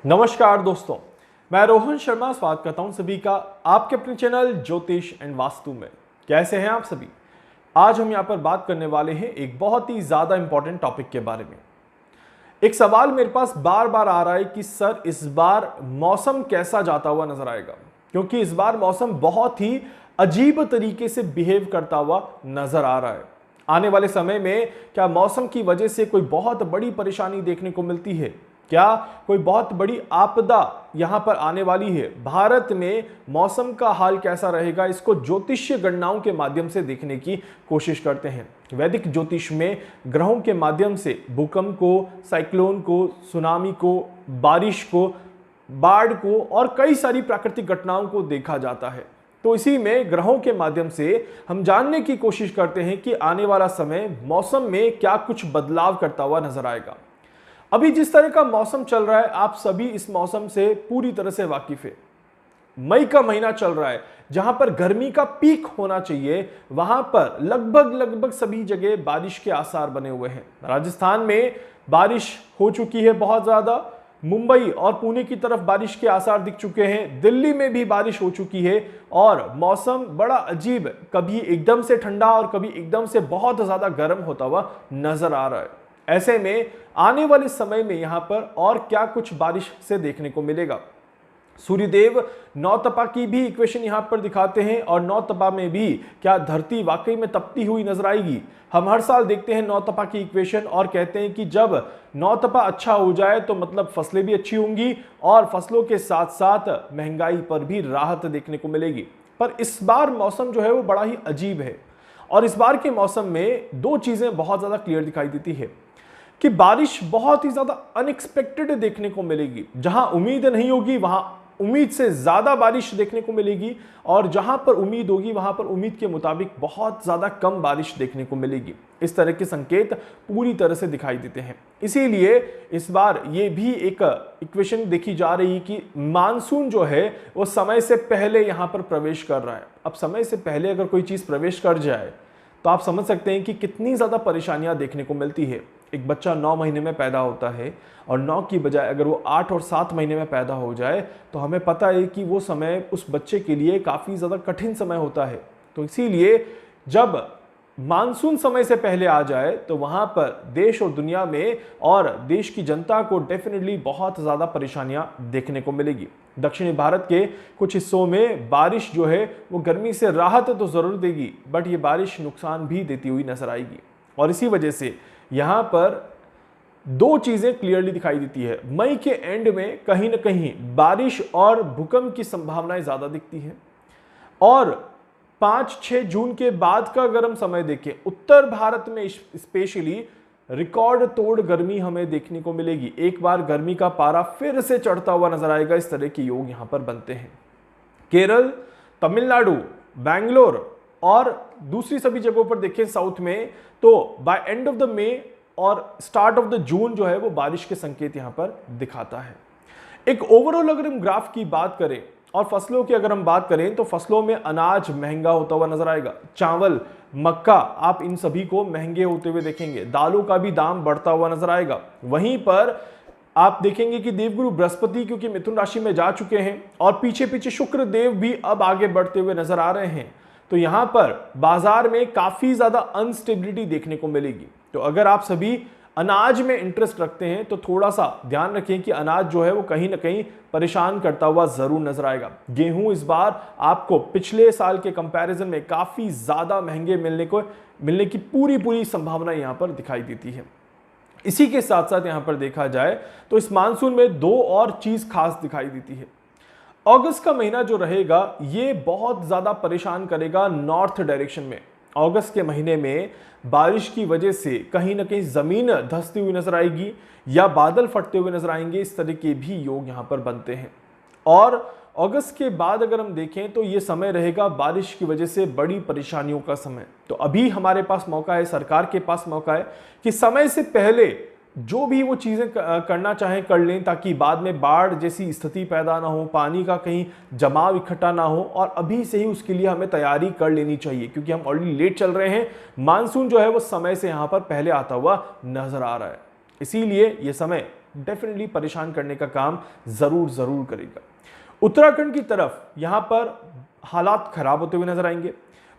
नमस्कार दोस्तों, मैं रोहन शर्मा स्वागत करता हूं सभी का आपके अपने चैनल ज्योतिष एंड वास्तु में। कैसे हैं आप सभी? आज हम यहां पर बात करने वाले हैं एक बहुत ही ज्यादा इंपॉर्टेंट टॉपिक के बारे में। एक सवाल मेरे पास बार बार आ रहा है कि सर इस बार मौसम कैसा जाता हुआ नजर आएगा, क्योंकि इस बार मौसम बहुत ही अजीब तरीके से बिहेव करता हुआ नजर आ रहा है। आने वाले समय में क्या मौसम की वजह से कोई बहुत बड़ी परेशानी देखने को मिलती है? क्या कोई बहुत बड़ी आपदा यहां पर आने वाली है? भारत में मौसम का हाल कैसा रहेगा, इसको ज्योतिषीय गणनाओं के माध्यम से देखने की कोशिश करते हैं। वैदिक ज्योतिष में ग्रहों के माध्यम से भूकंप को, साइक्लोन को, सुनामी को, बारिश को, बाढ़ को और कई सारी प्राकृतिक घटनाओं को देखा जाता है। तो इसी में ग्रहों के माध्यम से हम जानने की कोशिश करते हैं कि आने वाला समय मौसम में क्या कुछ बदलाव करता हुआ नजर आएगा। अभी जिस तरह का मौसम चल रहा है, आप सभी इस मौसम से पूरी तरह से वाकिफ है। मई का महीना चल रहा है, जहां पर गर्मी का पीक होना चाहिए, वहां पर लगभग सभी जगह बारिश के आसार बने हुए हैं। राजस्थान में बारिश हो चुकी है बहुत ज्यादा, मुंबई और पुणे की तरफ बारिश के आसार दिख चुके हैं, दिल्ली में भी बारिश हो चुकी है और मौसम बड़ा अजीब, कभी एकदम से ठंडा और कभी एकदम से बहुत ज्यादा गर्म होता हुआ नजर आ रहा है। ऐसे में आने वाले समय में यहां पर और क्या कुछ बारिश से देखने को मिलेगा। सूर्यदेव नौतपा की भी इक्वेशन यहां पर दिखाते हैं और नौतपा में भी क्या धरती वाकई में तपती हुई नजर आएगी। हम हर साल देखते हैं नौतपा की इक्वेशन और कहते हैं कि जब नौतपा अच्छा हो जाए तो मतलब फसलें भी अच्छी होंगी और फसलों के साथ साथ महंगाई पर भी राहत देखने को मिलेगी। पर इस बार मौसम जो है वो बड़ा ही अजीब है और इस बार के मौसम में दो चीजें बहुत ज्यादा क्लियर दिखाई देती है कि बारिश बहुत ही ज्यादा अनएक्सपेक्टेड देखने को मिलेगी। जहां उम्मीद नहीं होगी वहां उम्मीद से ज्यादा बारिश देखने को मिलेगी और जहां पर उम्मीद होगी वहां पर उम्मीद के मुताबिक बहुत ज्यादा कम बारिश देखने को मिलेगी। इस तरह के संकेत पूरी तरह से दिखाई देते हैं। इसीलिए इस बार ये भी एक इक्वेशन देखी जा रही है कि मानसून जो है वो समय से पहले यहां पर प्रवेश कर रहा है। अब समय से पहले अगर कोई चीज प्रवेश कर जाए तो आप समझ सकते हैं कि कितनी ज्यादा परेशानियां देखने को मिलती है। एक बच्चा 9 महीने में पैदा होता है और 9 की बजाय अगर वो 8 और 7 महीने में पैदा हो जाए तो हमें पता है कि वो समय उस बच्चे के लिए काफ़ी ज़्यादा कठिन समय होता है। तो इसीलिए जब मानसून समय से पहले आ जाए तो वहाँ पर देश और दुनिया में और देश की जनता को डेफिनेटली बहुत ज़्यादा परेशानियां देखने को मिलेगी। दक्षिणी भारत के कुछ हिस्सों में बारिश जो है वो गर्मी से राहत तो ज़रूर देगी, बट ये बारिश नुकसान भी देती हुई नजर आएगी। और इसी वजह से यहाँ पर दो चीजें क्लियरली दिखाई देती है। मई के एंड में कहीं ना कहीं बारिश और भूकंप की संभावनाएं ज्यादा दिखती है और 5-6 जून के बाद का अगर हम समय देखें, उत्तर भारत में स्पेशली रिकॉर्ड तोड़ गर्मी हमें देखने को मिलेगी। एक बार गर्मी का पारा फिर से चढ़ता हुआ नजर आएगा। इस तरह के योग यहां पर बनते हैं। केरल, तमिलनाडु, बैंगलोर और दूसरी सभी जगहों पर देखें साउथ में, तो by end of the May और स्टार्ट ऑफ द जून जो है वो बारिश के संकेत यहां पर दिखाता है। एक ओवरऑल अगर हम ग्राफ की बात करें और फसलों की अगर हम बात करें तो फसलों में अनाज महंगा होता हुआ नजर आएगा। चावल, मक्का, आप इन सभी को महंगे होते हुए देखेंगे। दालों का भी दाम बढ़ता हुआ नजर आएगा। वहीं पर आप देखेंगे कि देवगुरु बृहस्पति क्योंकि मिथुन राशि में जा चुके हैं और पीछे पीछे शुक्र देव भी अब आगे बढ़ते हुए नजर आ रहे हैं, तो यहां पर बाजार में काफी ज्यादा अनस्टेबिलिटी देखने को मिलेगी। तो अगर आप सभी अनाज में इंटरेस्ट रखते हैं तो थोड़ा सा ध्यान रखें कि अनाज जो है वो कहीं ना कहीं परेशान करता हुआ जरूर नजर आएगा। गेहूं इस बार आपको पिछले साल के कंपैरिजन में काफी ज्यादा महंगे मिलने की पूरी संभावना यहां पर दिखाई देती है। इसी के साथ साथ यहां पर देखा जाए तो इस मानसून में दो और चीज खास दिखाई देती है। अगस्त का महीना जो रहेगा ये बहुत ज्यादा परेशान करेगा नॉर्थ डायरेक्शन में। अगस्त के महीने में बारिश की वजह से कहीं ना कहीं जमीन धंसती हुई नजर आएगी या बादल फटते हुए नजर आएंगे। इस तरह के भी योग यहां पर बनते हैं। और अगस्त के बाद अगर हम देखें तो ये समय रहेगा बारिश की वजह से बड़ी परेशानियों का समय। तो अभी हमारे पास मौका है, सरकार के पास मौका है कि समय से पहले जो भी वो चीजें करना चाहें कर लें, ताकि बाद में बाढ़ जैसी स्थिति पैदा ना हो, पानी का कहीं जमाव इकट्ठा ना हो। और अभी से ही उसके लिए हमें तैयारी कर लेनी चाहिए क्योंकि हम ऑलरेडी लेट चल रहे हैं। मानसून जो है वो समय से यहां पर पहले आता हुआ नजर आ रहा है। इसीलिए ये समय डेफिनेटली परेशान करने का काम जरूर करेगा। उत्तराखंड की तरफ यहां पर हालात खराब होते हुए नजर आएंगे।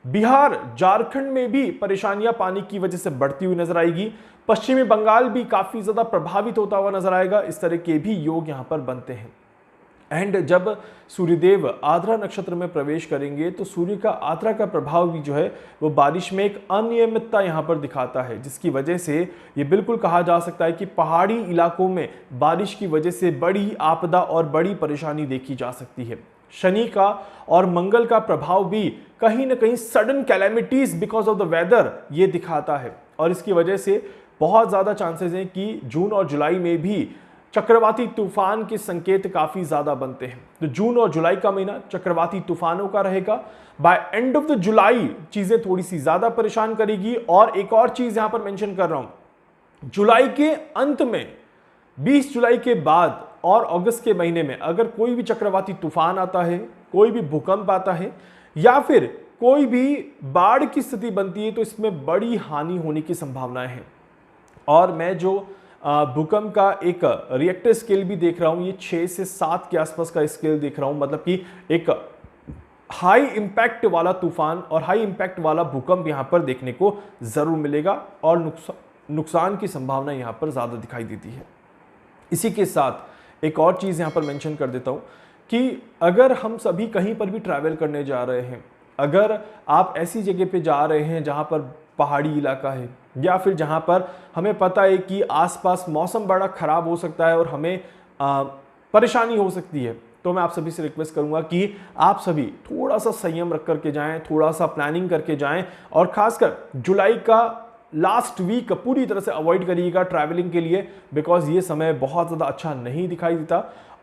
बिहार, झारखंड में भी परेशानियां पानी की वजह से बढ़ती हुई नजर आएगी। पश्चिमी बंगाल भी काफी ज्यादा प्रभावित होता हुआ नजर आएगा। इस तरह के भी योग यहां पर बनते हैं। एंड जब सूर्यदेव आद्रा नक्षत्र में प्रवेश करेंगे तो सूर्य का आद्रा का प्रभाव भी जो है वो बारिश में एक अनियमितता यहां पर दिखाता है, जिसकी वजह से ये बिल्कुल कहा जा सकता है कि पहाड़ी इलाकों में बारिश की वजह से बड़ी आपदा और बड़ी परेशानी देखी जा सकती है। शनि का और मंगल का प्रभाव भी कहीं ना कहीं sudden calamities because of the weather ये दिखाता है, और इसकी वजह से बहुत ज्यादा चांसेस हैं कि जून और जुलाई में भी चक्रवाती तूफान के संकेत काफी ज्यादा बनते हैं। तो जून और जुलाई का महीना चक्रवाती तूफानों का रहेगा। By end of the July चीजें थोड़ी सी ज्यादा परेशान करेगी। और एक और चीज यहां पर मेंशन कर रहा हूं, जुलाई के अंत में 20 जुलाई के बाद और अगस्त के महीने में अगर कोई भी चक्रवाती तूफान आता है, कोई भी भूकंप आता है या फिर कोई भी बाढ़ की स्थिति बनती है तो इसमें बड़ी हानि होने की संभावनाएं हैं। और मैं जो भूकंप का एक रिएक्टर स्केल भी देख रहा हूं, ये 6 से 7 के आसपास का स्केल देख रहा हूं, मतलब कि एक हाई इंपैक्ट वाला तूफान और हाई इंपैक्ट वाला भूकंप यहां पर देखने को जरूर मिलेगा और नुकसान की संभावना यहां पर ज्यादा दिखाई देती है। इसी के साथ एक और चीज यहां पर मेंशन कर देता हूं कि अगर हम सभी कहीं पर भी ट्रैवल करने जा रहे हैं, अगर आप ऐसी जगह पे जा रहे हैं जहां पर पहाड़ी इलाका है या फिर जहां पर हमें पता है कि आसपास मौसम बड़ा खराब हो सकता है और हमें परेशानी हो सकती है, तो मैं आप सभी से रिक्वेस्ट करूंगा कि आप सभी थोड़ा सा संयम रख करके जाएं, थोड़ा सा प्लानिंग करके जाएं। और खासकर जुलाई का लास्ट वीक पूरी तरह से अवॉइड करिएगा ट्रैवलिंग के लिए, बिकॉज ये समय बहुत ज़्यादा अच्छा नहीं दिखाई देता।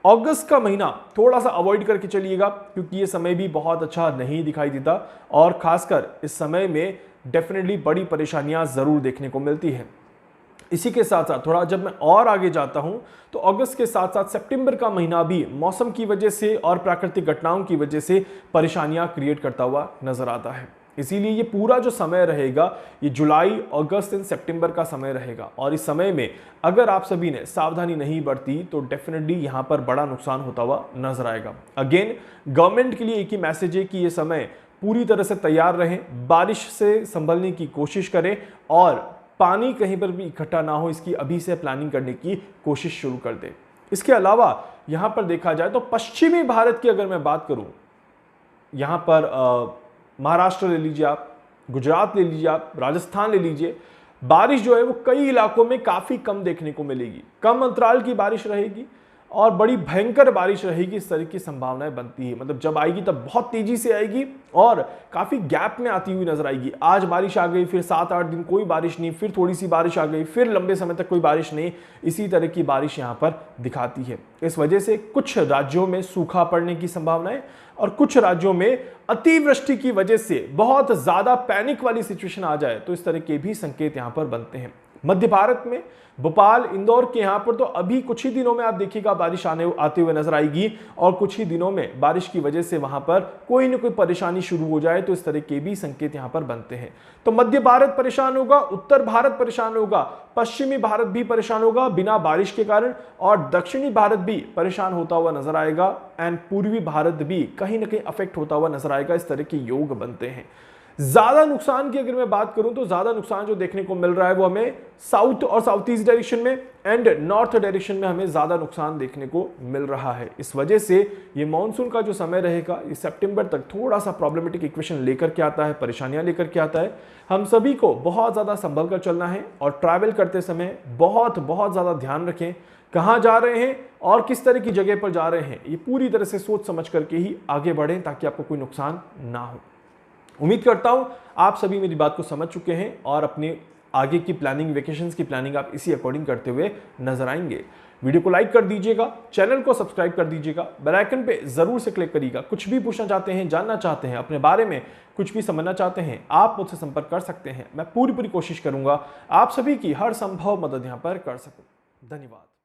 अगस्त का महीना थोड़ा सा अवॉइड करके चलिएगा क्योंकि ये समय भी बहुत अच्छा नहीं दिखाई देता और खासकर इस समय में डेफिनेटली बड़ी परेशानियां जरूर देखने को मिलती है। इसी के साथ साथ थोड़ा जब मैं और आगे जाता हूं तो अगस्त के साथ साथ सितंबर का महीना भी मौसम की वजह से और प्राकृतिक घटनाओं की वजह से परेशानियां क्रिएट करता हुआ नजर आता है। इसीलिए ये पूरा जो समय रहेगा ये जुलाई, अगस्त एंड सितंबर का समय रहेगा और इस समय में अगर आप सभी ने सावधानी नहीं बरती तो डेफिनेटली यहां पर बड़ा नुकसान होता हुआ नजर आएगा। अगेन गवर्नमेंट के लिए एक ही मैसेज है कि ये समय पूरी तरह से तैयार रहें, बारिश से संभलने की कोशिश करें और पानी कहीं पर भी इकट्ठा ना हो इसकी अभी से प्लानिंग करने की कोशिश शुरू कर दें। इसके अलावा यहां पर देखा जाए तो पश्चिमी भारत की अगर मैं बात करूं, यहां पर महाराष्ट्र ले लीजिए आप, गुजरात ले लीजिए आप, राजस्थान ले लीजिए, बारिश जो है वो कई इलाकों में काफी कम देखने को मिलेगी। कम अंतराल की बारिश रहेगी और बड़ी भयंकर बारिश रहेगी, इस तरह की संभावनाएं बनती है। मतलब जब आएगी तब बहुत तेजी से आएगी और काफी गैप में आती हुई नजर आएगी। आज बारिश आ गई, फिर 7-8 दिन कोई बारिश नहीं, फिर थोड़ी सी बारिश आ गई, फिर लंबे समय तक कोई बारिश नहीं। इसी तरह की बारिश यहां पर दिखाती है। इस वजह से कुछ राज्यों में सूखा पड़ने की संभावनाएं और कुछ राज्यों में अतिवृष्टि की वजह से बहुत ज्यादा पैनिक वाली सिचुएशन आ जाए तो इस तरह के भी संकेत यहां पर बनते हैं। मध्य भारत में भोपाल, इंदौर के यहां पर तो अभी कुछ ही दिनों में आप देखिएगा बारिश आते हुए नजर आएगी और कुछ ही दिनों में बारिश की वजह से वहां पर कोई ना कोई परेशानी शुरू हो जाए तो इस तरह के भी संकेत यहां पर बनते हैं। तो मध्य भारत परेशान होगा, उत्तर भारत परेशान होगा, पश्चिमी भारत भी परेशान होगा बिना बारिश के कारण और दक्षिणी भारत भी परेशान होता हुआ नजर आएगा एंड पूर्वी भारत भी कहीं ना कहीं अफेक्ट होता हुआ नजर आएगा। इस तरह के योग बनते हैं। ज्यादा नुकसान की अगर मैं बात करूं तो ज्यादा नुकसान जो देखने को मिल रहा है वो हमें साउथ और साउथ ईस्ट डायरेक्शन में एंड नॉर्थ डायरेक्शन में हमें ज्यादा नुकसान देखने को मिल रहा है। इस वजह से ये मॉनसून का जो समय रहेगा ये सितंबर तक थोड़ा सा प्रॉब्लमेटिक इक्वेशन लेकर के आता है, परेशानियां लेकर के आता है। हम सभी को बहुत ज्यादा संभल कर चलना है और ट्रैवल करते समय बहुत ज्यादा ध्यान रखें कहां जा रहे हैं और किस तरह की जगह पर जा रहे हैं। ये पूरी तरह से सोच समझ करके ही आगे बढ़ें ताकि आपको कोई नुकसान ना हो। उम्मीद करता हूं आप सभी मेरी बात को समझ चुके हैं और अपने आगे की प्लानिंग, वेकेशंस की प्लानिंग आप इसी अकॉर्डिंग करते हुए नजर आएंगे। वीडियो को लाइक कर दीजिएगा, चैनल को सब्सक्राइब कर दीजिएगा, बेल आइकन पे जरूर से क्लिक करिएगा। कुछ भी पूछना चाहते हैं, जानना चाहते हैं, अपने बारे में कुछ भी समझना चाहते हैं, आप मुझसे संपर्क कर सकते हैं। मैं पूरी कोशिश करूंगा आप सभी की हर संभव मदद यहां पर कर सकूं। धन्यवाद।